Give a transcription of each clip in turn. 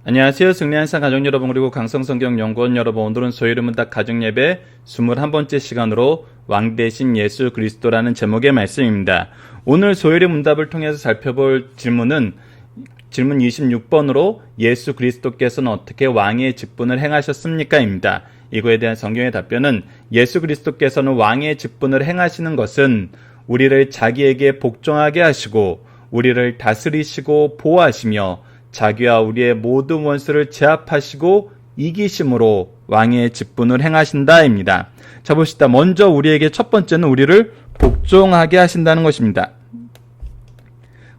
안녕하세요. 승리한산 가족 여러분, 그리고 강성성경 연구원 여러분, 오늘은 소위 문답 가정예배 21번째 시간으로 왕 대신 예수 그리스도라는 제목의 말씀입니다. 오늘 소요리 문답을 통해서 살펴볼 질문 26번으로 예수 그리스도께서는 어떻게 왕의 직분을 행하셨습니까? 입니다. 이거에 대한 성경의 답변은 예수 그리스도께서는 왕의 직분을 행하시는 것은 우리를 자기에게 복종하게 하시고 우리를 다스리시고 보호하시며 자기와 우리의 모든 원수를 제압하시고 이기심으로 왕의 직분을 행하신다입니다. 자, 봅시다. 먼저 우리에게 첫 번째는 우리를 복종하게 하신다는 것입니다.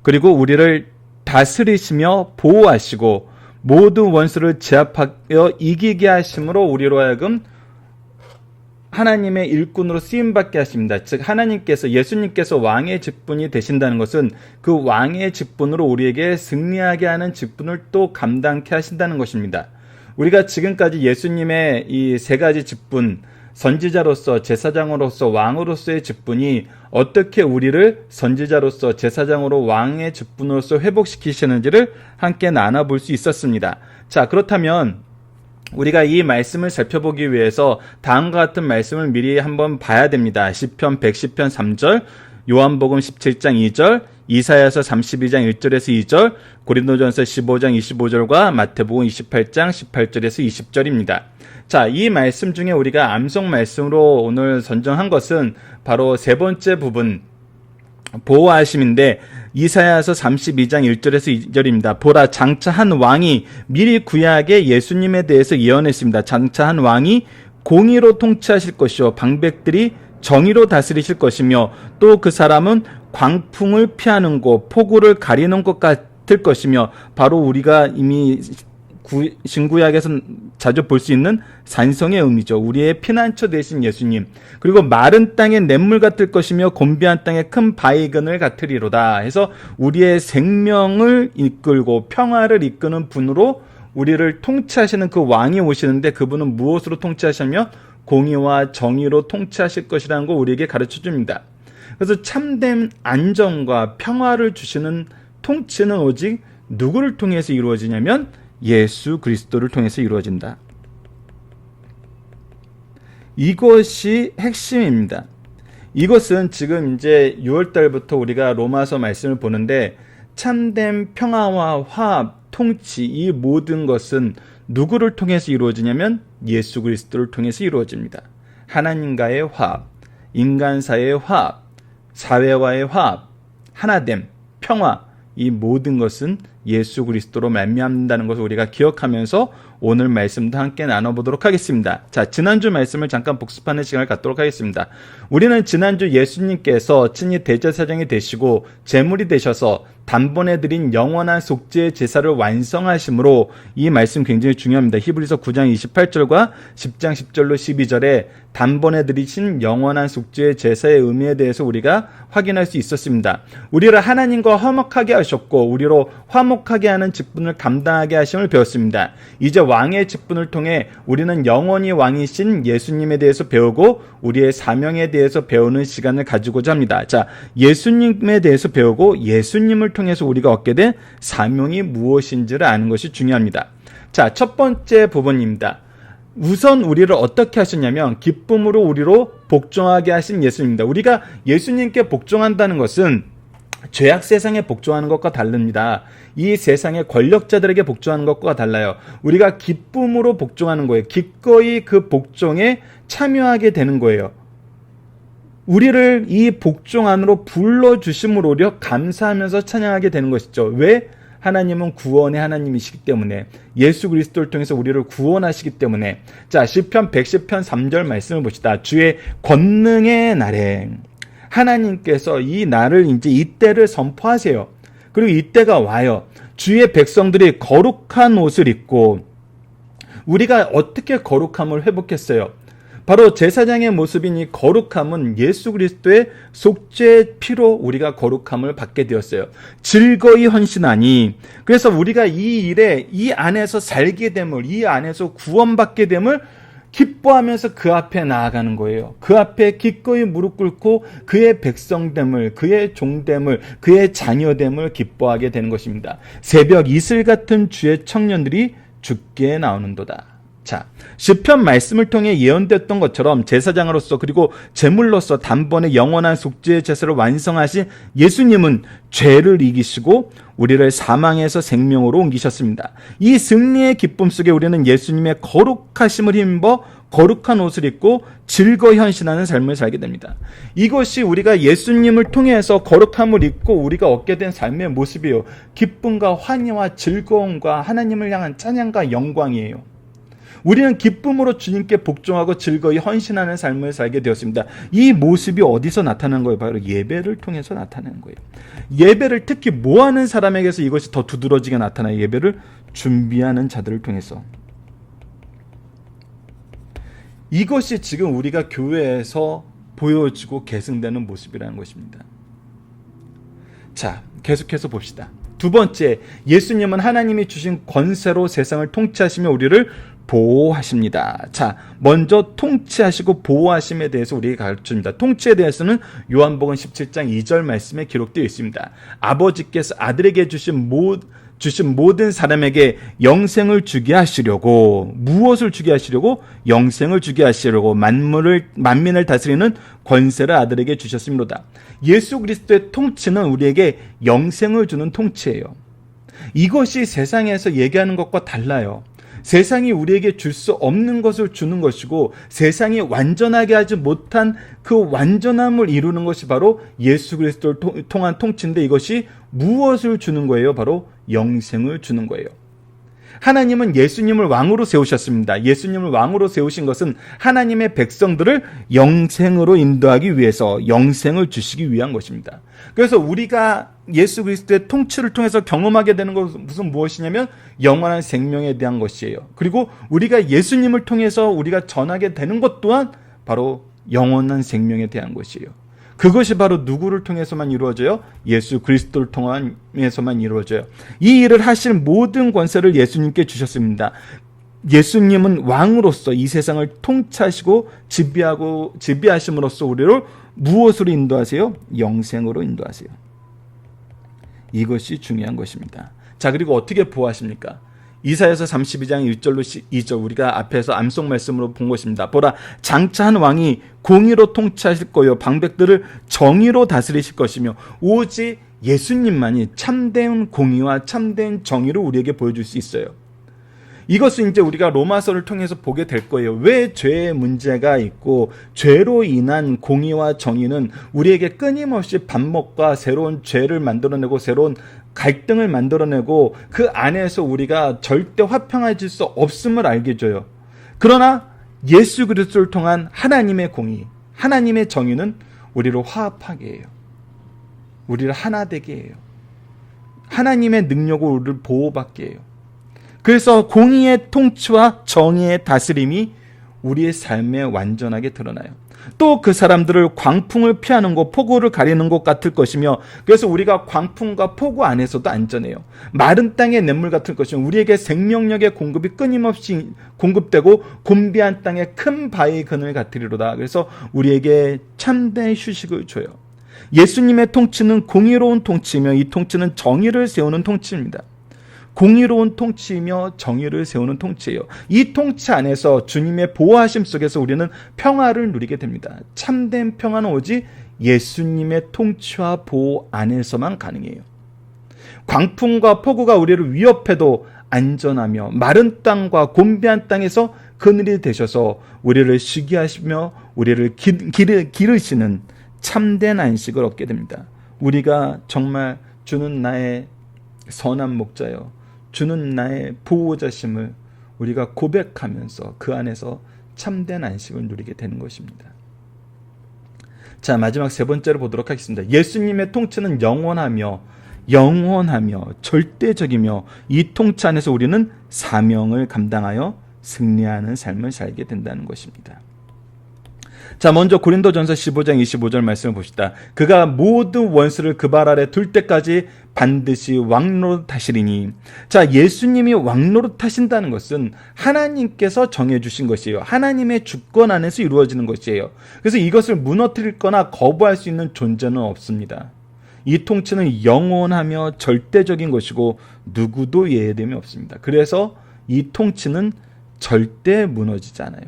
그리고 우리를 다스리시며 보호하시고 모든 원수를 제압하여 이기게 하심으로 우리로 하여금 하나님의 일꾼으로 쓰임받게 하십니다. 즉 하나님께서, 예수님께서 왕의 직분이 되신다는 것은 그 왕의 직분으로 우리에게 승리하게 하는 직분을 또 감당케 하신다는 것입니다. 우리가 지금까지 예수님의 이 세 가지 직분, 선지자로서, 제사장으로서, 왕으로서의 직분이 어떻게 우리를 선지자로서, 제사장으로, 왕의 직분으로서 회복시키시는지를 함께 나눠볼 수 있었습니다. 자, 그렇다면 우리가 이 말씀을 살펴보기 위해서 다음과 같은 말씀을 미리 한번 봐야 됩니다. 시편 110편 3절, 요한복음 17장 2절, 이사야서 32장 1절에서 2절, 고린도전서 15장 25절과 마태복음 28장 18절에서 20절입니다. 자, 이 말씀 중에 우리가 암송 말씀으로 오늘 선정한 것은 바로 세 번째 부분, 보호하심인데 이사야서 32장 1절에서 2절입니다. 보라, 장차 한 왕이 미리 구약에 예수님에 대해서 예언했습니다. 장차 한 왕이 공의로 통치하실 것이요 방백들이 정의로 다스리실 것이며 또 그 사람은 광풍을 피하는 곳, 폭우를 가리는 것 같을 것이며 바로 우리가 이미 신구약에서 자주 볼 수 있는 산성의 의미죠. 우리의 피난처 되신 예수님. 그리고 마른 땅의 냇물 같을 것이며 곤비한 땅의 큰 바위근을 같으리로다 해서 우리의 생명을 이끌고 평화를 이끄는 분으로 우리를 통치하시는 그 왕이 오시는데 그분은 무엇으로 통치하시냐면 공의와 정의로 통치하실 것이라는 걸 우리에게 가르쳐 줍니다. 그래서 참된 안정과 평화를 주시는 통치는 오직 누구를 통해서 이루어지냐면 예수 그리스도를 통해서 이루어진다. 이것이 핵심입니다. 이것은 지금 이제 6월달부터 우리가 로마서 말씀을 보는데 참된 평화와 화합, 통치, 이 모든 것은 누구를 통해서 이루어지냐면 예수 그리스도를 통해서 이루어집니다. 하나님과의 화합, 인간 사이의 화합, 사회와의 화합, 하나됨, 평화, 이 모든 것은 예수 그리스도로 말미암는다는 것을 우리가 기억하면서 오늘 말씀도 함께 나눠보도록 하겠습니다. 자, 지난주 말씀을 잠깐 복습하는 시간을 갖도록 하겠습니다. 우리는 지난주 예수님께서 친히 대제사장이 되시고 제물이 되셔서 단번에 드린 영원한 속죄의 제사를 완성하심으로, 이 말씀 굉장히 중요합니다. 히브리서 9장 28절과 10장 10절로 12절에 단번에 드리신 영원한 속죄의 제사의 의미에 대해서 우리가 확인할 수 있었습니다. 우리를 하나님과 화목하게 하셨고 우리로 화목하게 하는 직분을 감당하게 하심을 배웠습니다. 이제 왕의 직분을 통해 우리는 영원히 왕이신 예수님에 대해서 배우고 우리의 사명에 대해서 배우는 시간을 가지고자 합니다. 자, 예수님에 대해서 배우고 예수님을 통해서 우리가 얻게 된 사명이 무엇인지를 아는 것이 중요합니다. 자, 첫 번째 부분입니다. 우선 우리를 어떻게 하셨냐면 기쁨으로 우리로 복종하게 하신 예수님입니다. 우리가 예수님께 복종한다는 것은 죄악 세상에 복종하는 것과 다릅니다. 이 세상의 권력자들에게 복종하는 것과 달라요. 우리가 기쁨으로 복종하는 거예요. 기꺼이 그 복종에 참여하게 되는 거예요. 우리를 이 복종 안으로 불러주심으로 오히려 감사하면서 찬양하게 되는 것이죠. 왜? 하나님은 구원의 하나님이시기 때문에, 예수 그리스도를 통해서 우리를 구원하시기 때문에. 자, 시편 110편 3절 말씀을 봅시다. 주의 권능의 날에 하나님께서 이 날을, 이제 이때를 선포하세요. 그리고 이때가 와요. 주의 백성들이 거룩한 옷을 입고, 우리가 어떻게 거룩함을 회복했어요? 바로 제사장의 모습인 이 거룩함은 예수 그리스도의 속죄의 피로 우리가 거룩함을 받게 되었어요. 즐거이 헌신하니, 그래서 우리가 이 일에, 이 안에서 살게 됨을, 이 안에서 구원받게 됨을 기뻐하면서 그 앞에 나아가는 거예요. 그 앞에 기꺼이 무릎 꿇고 그의 백성됨을, 그의 종됨을, 그의 자녀됨을 기뻐하게 되는 것입니다. 새벽 이슬 같은 주의 청년들이 주께 나오는도다. 자, 시편 말씀을 통해 예언됐던 것처럼 제사장으로서 그리고 제물로서 단번에 영원한 속죄의 제사를 완성하신 예수님은 죄를 이기시고 우리를 사망에서 생명으로 옮기셨습니다. 이 승리의 기쁨 속에 우리는 예수님의 거룩하심을 힘입어 거룩한 옷을 입고 즐거이 헌신하는 삶을 살게 됩니다. 이것이 우리가 예수님을 통해서 거룩함을 입고 우리가 얻게 된 삶의 모습이에요. 기쁨과 환희와 즐거움과 하나님을 향한 찬양과 영광이에요. 우리는 기쁨으로 주님께 복종하고 즐거이 헌신하는 삶을 살게 되었습니다. 이 모습이 어디서 나타나는 거예요? 바로 예배를 통해서 나타나는 거예요. 예배를 특히 모아는 사람에게서 이것이 더 두드러지게 나타나요. 예배를 준비하는 자들을 통해서. 이것이 지금 우리가 교회에서 보여지고 계승되는 모습이라는 것입니다. 자, 계속해서 봅시다. 두 번째, 예수님은 하나님이 주신 권세로 세상을 통치하시며 우리를 보호하십니다. 자, 먼저 통치하시고 보호하심에 대해서 우리에게 가르쳐줍니다. 통치에 대해서는 요한복음 17장 2절 말씀에 기록되어 있습니다. 아버지께서 아들에게 주신 모든 사람에게 영생을 주게 하시려고, 무엇을 주게 하시려고? 영생을 주게 하시려고 만민을 다스리는 권세를 아들에게 주셨습니다. 예수 그리스도의 통치는 우리에게 영생을 주는 통치예요. 이것이 세상에서 얘기하는 것과 달라요. 세상이 우리에게 줄 수 없는 것을 주는 것이고 세상이 완전하게 하지 못한 그 완전함을 이루는 것이 바로 예수 그리스도를 통한 통치인데 이것이 무엇을 주는 거예요? 바로 영생을 주는 거예요. 하나님은 예수님을 왕으로 세우셨습니다. 예수님을 왕으로 세우신 것은 하나님의 백성들을 영생으로 인도하기 위해서 영생을 주시기 위한 것입니다. 그래서 우리가 예수 그리스도의 통치를 통해서 경험하게 되는 것은 무엇이냐면 영원한 생명에 대한 것이에요. 그리고 우리가 예수님을 통해서 우리가 전하게 되는 것 또한 바로 영원한 생명에 대한 것이에요. 그것이 바로 누구를 통해서만 이루어져요? 예수 그리스도를 통해서만 이루어져요. 이 일을 하실 모든 권세를 예수님께 주셨습니다. 예수님은 왕으로서 이 세상을 통치하시고 지배하심으로써 우리를 무엇으로 인도하세요? 영생으로 인도하세요. 이것이 중요한 것입니다. 자, 그리고 어떻게 보호하십니까? 이사야서 32장 1절로 2절 우리가 앞에서 암송 말씀으로 본 것입니다. 보라, 장차 한 왕이 공의로 통치하실 거요 방백들을 정의로 다스리실 것이며 오직 예수님만이 참된 공의와 참된 정의를 우리에게 보여줄 수 있어요. 이것은 이제 우리가 로마서를 통해서 보게 될 거예요. 왜 죄의 문제가 있고 죄로 인한 공의와 정의는 우리에게 끊임없이 반목과 새로운 죄를 만들어내고 새로운 갈등을 만들어내고 그 안에서 우리가 절대 화평해질 수 없음을 알게 해줘요. 그러나 예수 그리스도를 통한 하나님의 공의, 하나님의 정의는 우리를 화합하게 해요. 우리를 하나 되게 해요. 하나님의 능력으로 우리를 보호받게 해요. 그래서 공의의 통치와 정의의 다스림이 우리의 삶에 완전하게 드러나요. 또 그 사람들을 광풍을 피하는 곳, 폭우를 가리는 곳 같을 것이며 그래서 우리가 광풍과 폭우 안에서도 안전해요. 마른 땅의 냇물 같을 것이며 우리에게 생명력의 공급이 끊임없이 공급되고 곤비한 땅의 큰 바위 그늘 같으리로다. 그래서 우리에게 참된 휴식을 줘요. 예수님의 통치는 공의로운 통치이며 이 통치는 정의를 세우는 통치입니다. 공의로운 통치이며 정의를 세우는 통치예요. 이 통치 안에서 주님의 보호하심 속에서 우리는 평화를 누리게 됩니다. 참된 평화는 오직 예수님의 통치와 보호 안에서만 가능해요. 광풍과 폭우가 우리를 위협해도 안전하며 마른 땅과 곤비한 땅에서 그늘이 되셔서 우리를 쉬게 하시며 우리를 기르시는 참된 안식을 얻게 됩니다. 우리가 정말 주는 나의 선한 목자요, 주는 나의 보호자심을 우리가 고백하면서 그 안에서 참된 안식을 누리게 되는 것입니다. 자, 마지막 세 번째로 보도록 하겠습니다. 예수님의 통치는 영원하며 절대적이며 이 통치 안에서 우리는 사명을 감당하여 승리하는 삶을 살게 된다는 것입니다. 자, 먼저 고린도전서 15장 25절 말씀을 봅시다. 그가 모든 원수를 그 발 아래 둘 때까지 반드시 왕노릇하시리니. 자, 예수님이 왕노릇하신다는 것은 하나님께서 정해주신 것이에요. 하나님의 주권 안에서 이루어지는 것이에요. 그래서 이것을 무너뜨리거나 거부할 수 있는 존재는 없습니다. 이 통치는 영원하며 절대적인 것이고 누구도 예외됨이 없습니다. 그래서 이 통치는 절대 무너지지 않아요.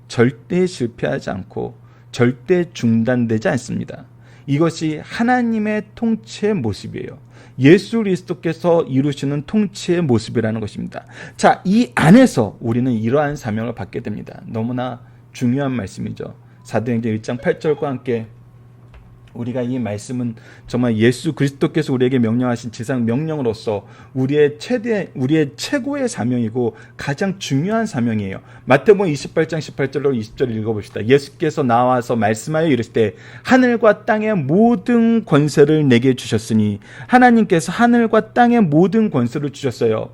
절대 실패하지 않고 절대 중단되지 않습니다. 이것이 하나님의 통치의 모습이에요. 예수 그리스도께서 이루시는 통치의 모습이라는 것입니다. 자, 이 안에서 우리는 이러한 사명을 받게 됩니다. 너무나 중요한 말씀이죠. 사도행전 1장 8절과 함께 우리가 이 말씀은 정말 예수 그리스도께서 우리에게 명령하신 지상 명령으로서 우리의 최고의 사명이고 가장 중요한 사명이에요. 마태복음 28장 18절로 20절 읽어봅시다. 예수께서 나와서 말씀하여 이르시되 하늘과 땅의 모든 권세를 내게 주셨으니. 하나님께서 하늘과 땅의 모든 권세를 주셨어요.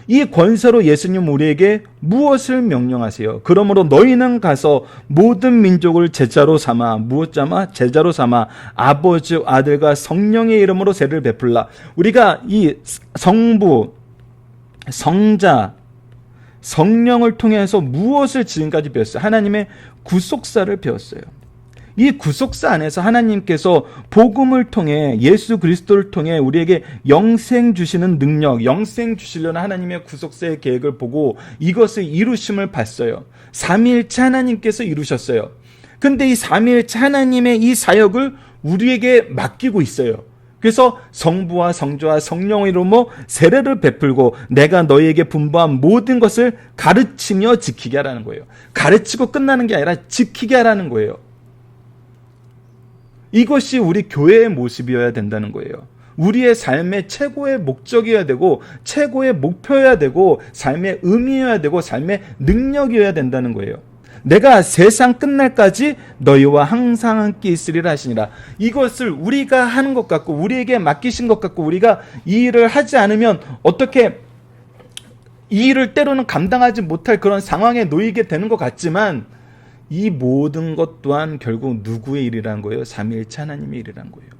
이 권세로 예수님 우리에게 무엇을 명령하세요? 그러므로 너희는 가서 모든 민족을 제자로 삼아, 제자로 삼아 아버지, 아들과 성령의 이름으로 세례를 베풀라. 우리가 이 성부, 성자, 성령을 통해서 무엇을 지금까지 배웠어요? 하나님의 구속사를 배웠어요. 이 구속사 안에서 하나님께서 복음을 통해 예수 그리스도를 통해 우리에게 영생 주시는 능력, 영생 주시려는 하나님의 구속사의 계획을 보고 이것을 이루심을 봤어요. 삼위일체 하나님께서 이루셨어요. 근데 이 삼위일체 하나님의 이 사역을 우리에게 맡기고 있어요. 그래서 성부와 성자와 성령의 이름으로 세례를 베풀고 내가 너희에게 분부한 모든 것을 가르치며 지키게 하라는 거예요. 가르치고 끝나는 게 아니라 지키게 하라는 거예요. 이것이 우리 교회의 모습이어야 된다는 거예요. 우리의 삶의 최고의 목적이어야 되고 최고의 목표여야 되고 삶의 의미여야 되고 삶의 능력이어야 된다는 거예요. 내가 세상 끝날까지 너희와 항상 함께 있으리라 하시니라. 이것을 우리가 하는 것 같고 우리에게 맡기신 것 같고 우리가 이 일을 하지 않으면 어떻게 이 일을 때로는 감당하지 못할 그런 상황에 놓이게 되는 것 같지만 이 모든 것 또한 결국 누구의 일이란 거예요? 삼위일체 하나님의 일이란 거예요.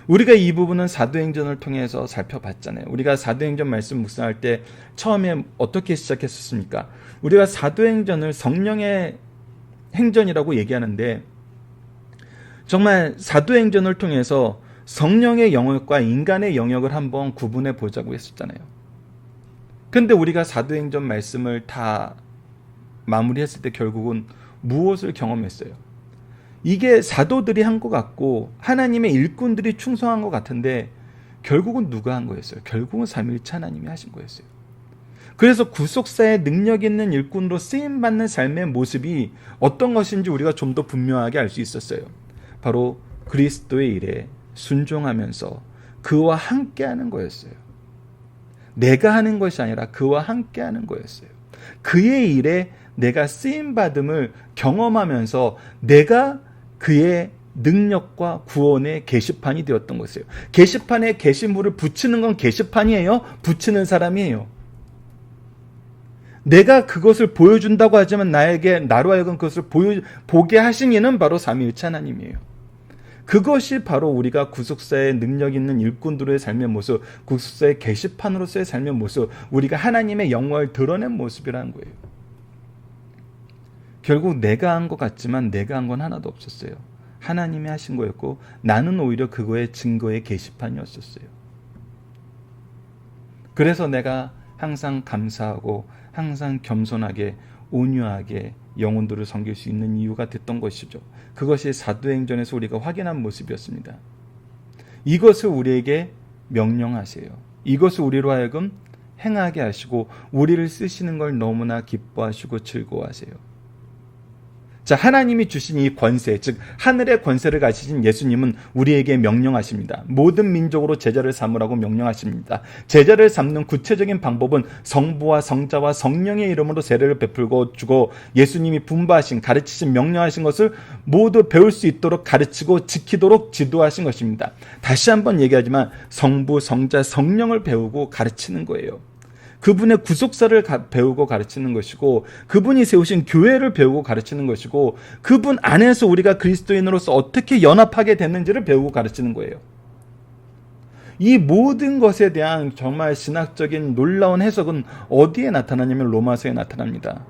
우리가 이 부분은 사도행전을 통해서 살펴봤잖아요. 우리가 사도행전 말씀 묵상할 때 처음에 어떻게 시작했었습니까? 우리가 사도행전을 성령의 행전이라고 얘기하는데 정말 사도행전을 통해서 성령의 영역과 인간의 영역을 한번 구분해 보자고 했었잖아요. 근데 우리가 사도행전 말씀을 다 마무리했을 때 결국은 무엇을 경험했어요? 이게 사도들이 한 것 같고 하나님의 일꾼들이 충성한 것 같은데 결국은 누가 한 거였어요? 결국은 삼위일체 하나님이 하신 거였어요. 그래서 구속사의 능력 있는 일꾼으로 쓰임받는 삶의 모습이 어떤 것인지 우리가 좀 더 분명하게 알 수 있었어요. 바로 그리스도의 일에 순종하면서 그와 함께하는 거였어요. 내가 하는 것이 아니라 그와 함께하는 거였어요. 그의 일에 내가 쓰임받음을 경험하면서 내가 그의 능력과 구원의 게시판이 되었던 것이에요. 게시판에 게시물을 붙이는 건 게시판이에요? 붙이는 사람이에요. 내가 그것을 보여준다고 하지만 나로 하여금 그것을 보게 하신 이는 바로 삼위일체 하나님이에요. 그것이 바로 우리가 구속사의 능력 있는 일꾼들의 삶의 모습, 구속사의 게시판으로서의 삶의 모습, 우리가 하나님의 영광을 드러낸 모습이라는 거예요. 결국 내가 한 것 같지만 내가 한 건 하나도 없었어요. 하나님이 하신 거였고 나는 오히려 그거의 증거의 게시판이었었어요. 그래서 내가 항상 감사하고 항상 겸손하게 온유하게 영혼들을 섬길 수 있는 이유가 됐던 것이죠. 그것이 사도행전에서 우리가 확인한 모습이었습니다. 이것을 우리에게 명령하세요. 이것을 우리로 하여금 행하게 하시고 우리를 쓰시는 걸 너무나 기뻐하시고 즐거워하세요. 자, 하나님이 주신 이 권세, 즉 하늘의 권세를 가지신 예수님은 우리에게 명령하십니다. 모든 민족으로 제자를 삼으라고 명령하십니다. 제자를 삼는 구체적인 방법은 성부와 성자와 성령의 이름으로 세례를 베풀고 주고 예수님이 분부하신, 가르치신, 명령하신 것을 모두 배울 수 있도록 가르치고 지키도록 지도하신 것입니다. 다시 한번 얘기하지만 성부, 성자, 성령을 배우고 가르치는 거예요. 그분의 구속사를 배우고 가르치는 것이고, 그분이 세우신 교회를 배우고 가르치는 것이고, 그분 안에서 우리가 그리스도인으로서 어떻게 연합하게 됐는지를 배우고 가르치는 거예요. 이 모든 것에 대한 정말 신학적인 놀라운 해석은 어디에 나타나냐면 로마서에 나타납니다.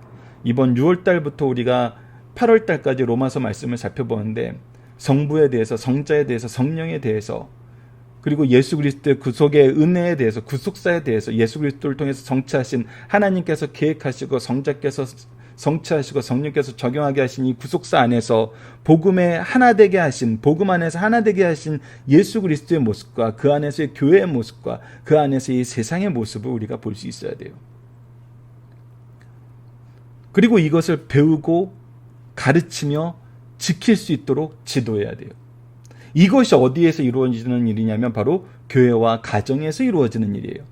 이번 6월달부터 우리가 8월달까지 로마서 말씀을 살펴보는데, 성부에 대해서, 성자에 대해서, 성령에 대해서, 그리고 예수 그리스도의 구속의 은혜에 대해서, 구속사에 대해서, 예수 그리스도를 통해서 성취하신 하나님께서 계획하시고 성자께서 성취하시고 성령께서 적용하게 하신 이 구속사 안에서 복음에 하나 되게 하신, 복음 안에서 하나 되게 하신 예수 그리스도의 모습과 그 안에서의 교회의 모습과 그 안에서의 세상의 모습을 우리가 볼 수 있어야 돼요. 그리고 이것을 배우고 가르치며 지킬 수 있도록 지도해야 돼요. 이것이 어디에서 이루어지는 일이냐면 바로 교회와 가정에서 이루어지는 일이에요.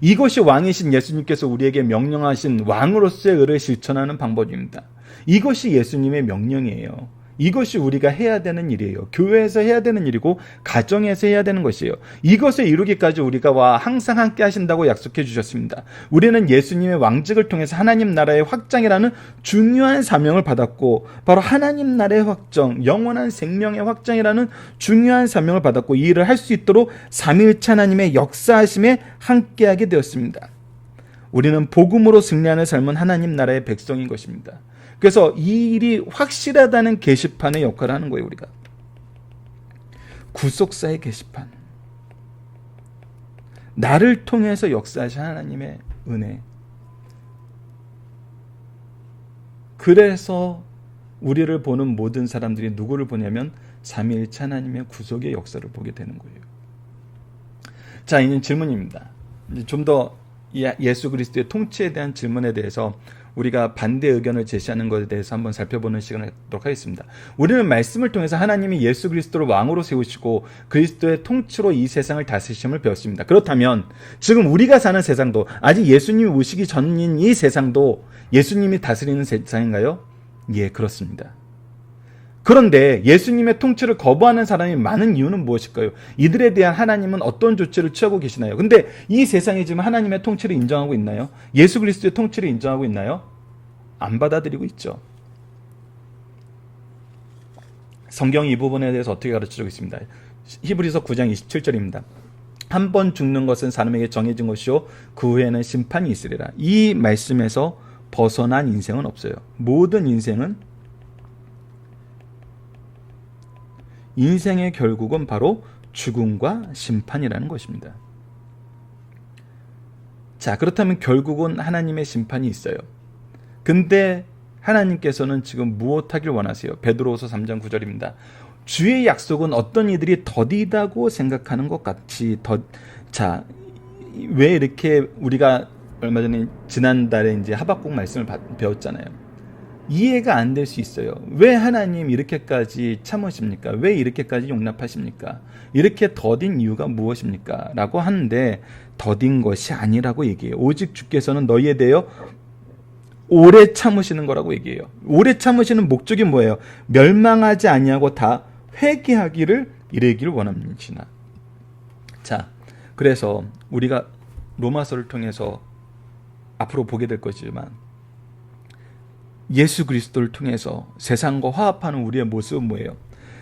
이것이 왕이신 예수님께서 우리에게 명령하신 왕으로서의 의를 실천하는 방법입니다. 이것이 예수님의 명령이에요. 이것이 우리가 해야 되는 일이에요. 교회에서 해야 되는 일이고 가정에서 해야 되는 것이에요. 이것을 이루기까지 우리가 항상 함께 하신다고 약속해 주셨습니다. 우리는 예수님의 왕직을 통해서 하나님 나라의 확장이라는 중요한 사명을 받았고, 바로 하나님 나라의 확정, 영원한 생명의 확장이라는 중요한 사명을 받았고, 이 일을 할 수 있도록 삼위일체 하나님의 역사하심에 함께하게 되었습니다. 우리는 복음으로 승리하는 삶은 하나님 나라의 백성인 것입니다. 그래서 이 일이 확실하다는 게시판의 역할을 하는 거예요. 우리가 구속사의 게시판, 나를 통해서 역사하신 하나님의 은혜. 그래서 우리를 보는 모든 사람들이 누구를 보냐면 삼위일체 하나님의 구속의 역사를 보게 되는 거예요. 자, 이제 질문입니다. 좀 더 예수 그리스도의 통치에 대한 질문에 대해서 우리가 반대 의견을 제시하는 것에 대해서 한번 살펴보는 시간을 갖도록 하겠습니다. 우리는 말씀을 통해서 하나님이 예수 그리스도를 왕으로 세우시고 그리스도의 통치로 이 세상을 다스리심을 배웠습니다. 그렇다면 지금 우리가 사는 세상도, 아직 예수님이 오시기 전인 이 세상도 예수님이 다스리는 세상인가요? 예, 그렇습니다. 그런데 예수님의 통치를 거부하는 사람이 많은 이유는 무엇일까요? 이들에 대한 하나님은 어떤 조치를 취하고 계시나요? 근데 이 세상이 지금 하나님의 통치를 인정하고 있나요? 예수 그리스도의 통치를 인정하고 있나요? 안 받아들이고 있죠. 성경이 이 부분에 대해서 어떻게 가르쳐주고 있습니다. 히브리서 9장 27절입니다. 한 번 죽는 것은 사람에게 정해진 것이요 그 후에는 심판이 있으리라. 이 말씀에서 벗어난 인생은 없어요. 모든 인생의 결국은 바로 죽음과 심판이라는 것입니다. 자, 그렇다면 결국은 하나님의 심판이 있어요. 근데 하나님께서는 지금 무엇하길 원하세요? 베드로후서 3장 9절입니다. 주의 약속은 어떤 이들이 더디다고 생각하는 것 같이 자, 왜 이렇게 우리가 얼마 전에 지난달에 이제 하박국 말씀을 배웠잖아요. 이해가 안 될 수 있어요. 왜 하나님 이렇게까지 참으십니까? 왜 이렇게까지 용납하십니까? 이렇게 더딘 이유가 무엇입니까? 라고 하는데 더딘 것이 아니라고 얘기해요. 오직 주께서는 너희에 대하여 오래 참으시는 거라고 얘기해요. 오래 참으시는 목적이 뭐예요? 멸망하지 아니하고 다 회개하기를 이르기를 원합니다. 자, 그래서 우리가 로마서를 통해서 앞으로 보게 될 것이지만 예수 그리스도를 통해서 세상과 화합하는 우리의 모습은 뭐예요?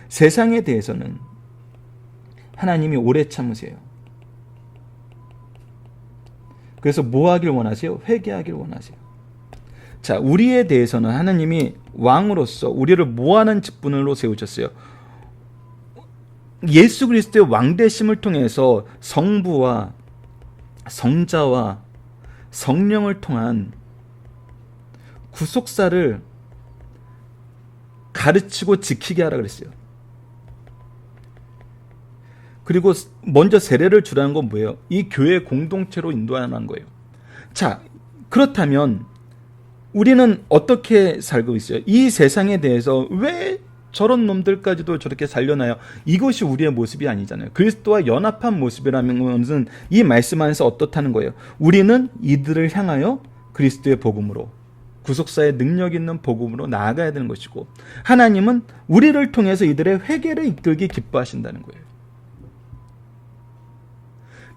세상에 대해서는 하나님이 오래 참으세요. 그래서 뭐 하길 원하세요? 회개하길 원하세요. 자, 우리에 대해서는 하나님이 왕으로서 우리를 모하는 직분으로 세우셨어요. 예수 그리스도의 왕되심을 통해서 성부와 성자와 성령을 통한 구속사를 가르치고 지키게 하라 그랬어요. 그리고 먼저 세례를 주라는 건 뭐예요? 이 교회 공동체로 인도하는 거예요. 자, 그렇다면 우리는 어떻게 살고 있어요? 이 세상에 대해서 왜 저런 놈들까지도 저렇게 살려나요? 이것이 우리의 모습이 아니잖아요. 그리스도와 연합한 모습이라는 것은 이 말씀 안에서 어떻다는 거예요? 우리는 이들을 향하여 그리스도의 복음으로, 구속사의 능력 있는 복음으로 나아가야 되는 것이고, 하나님은 우리를 통해서 이들의 회개를 이끌기 기뻐하신다는 거예요.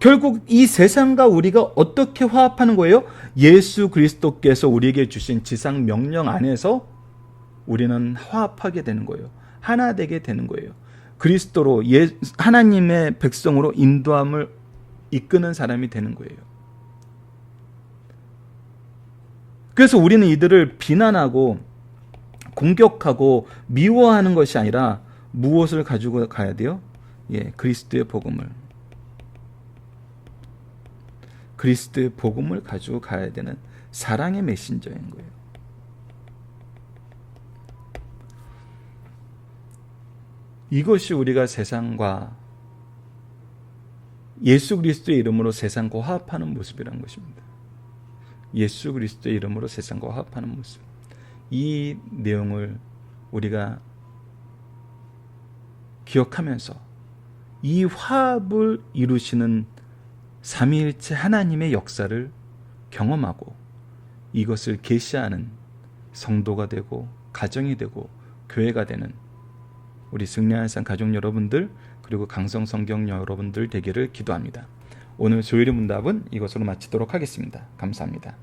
결국 이 세상과 우리가 어떻게 화합하는 거예요? 예수 그리스도께서 우리에게 주신 지상 명령 안에서 우리는 화합하게 되는 거예요. 하나 되게 되는 거예요. 그리스도로 하나님의 백성으로 인도함을 이끄는 사람이 되는 거예요. 그래서 우리는 이들을 비난하고 공격하고 미워하는 것이 아니라 무엇을 가지고 가야 돼요? 그리스도의 복음을. 그리스도의 복음을 가지고 가야 되는 사랑의 메신저인 거예요. 이것이 우리가 세상과 예수 그리스도의 이름으로 세상과 화합하는 모습이라는 것입니다. 예수 그리스도의 이름으로 세상과 화합하는 모습. 이 내용을 우리가 기억하면서 이 화합을 이루시는 삼위일체 하나님의 역사를 경험하고 이것을 계시하는 성도가 되고 가정이 되고 교회가 되는 우리 승리한산 가족 여러분들 그리고 강성성경 여러분들 되기를 기도합니다. 오늘 조율의 문답은 이것으로 마치도록 하겠습니다. 감사합니다.